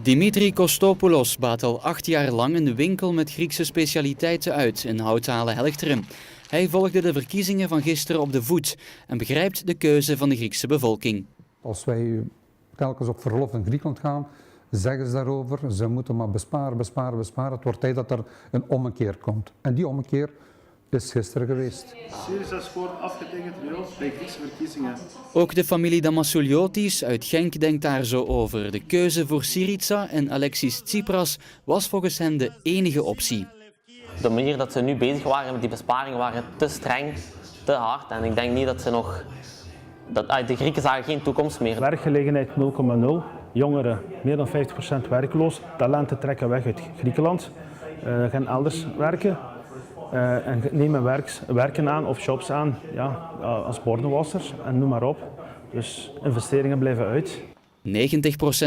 Dimitri Kostopoulos baat al 8 jaar lang een winkel met Griekse specialiteiten uit in Houthalen-Helchteren. Hij volgde de verkiezingen van gisteren op de voet en begrijpt de keuze van de Griekse bevolking. Als wij telkens op verlof in Griekenland gaan, zeggen ze daarover, ze moeten maar besparen, besparen, besparen. Het wordt tijd dat er een ommekeer komt. En die ommekeer is gisteren geweest. Syriza scoort afgetekend bij Griekse verkiezingen. Ook de familie Damasouliotis uit Genk denkt daar zo over. De keuze voor Syriza en Alexis Tsipras was volgens hen de enige optie. De manier dat ze nu bezig waren met die besparingen waren te streng, te hard. En ik denk niet dat ze nog... de Grieken zagen geen toekomst meer. Werkgelegenheid 0,0. Jongeren meer dan 50% werkloos. Talenten trekken weg uit Griekenland. Gaan elders werken. En nemen werken aan of jobs aan, ja, als bordenwassers en noem maar op. Dus investeringen blijven uit. 90%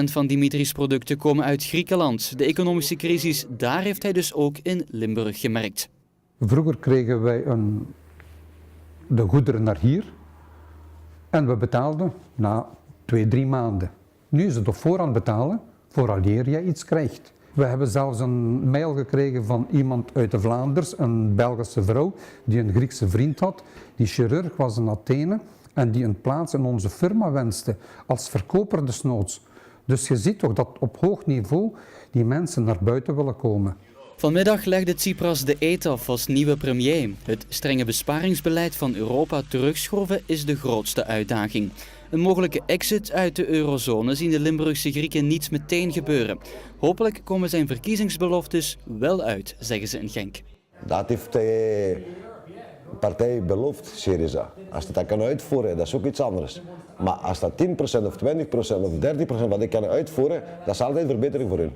van Dimitris producten komen uit Griekenland. De economische crisis, daar heeft hij dus ook in Limburg gemerkt. Vroeger kregen wij de goederen naar hier en we betaalden na 2-3 maanden. Nu is het op voorhand betalen, vooraleer jij iets krijgt. We hebben zelfs een mail gekregen van iemand uit de Vlaanders, een Belgische vrouw, die een Griekse vriend had. Die chirurg was in Athene en die een plaats in onze firma wenste, als verkoper desnoods. Dus je ziet toch dat op hoog niveau die mensen naar buiten willen komen. Vanmiddag legde Tsipras de eed af als nieuwe premier. Het strenge besparingsbeleid van Europa terugschroeven is de grootste uitdaging. Een mogelijke exit uit de eurozone zien de Limburgse Grieken niet meteen gebeuren. Hopelijk komen zijn verkiezingsbeloftes wel uit, zeggen ze in Genk. Dat heeft de partij beloofd, Syriza. Als dat kan uitvoeren, dat is ook iets anders. Maar als dat 10% of 20% of 30% wat ik kan uitvoeren, dat is altijd verbetering voor hun.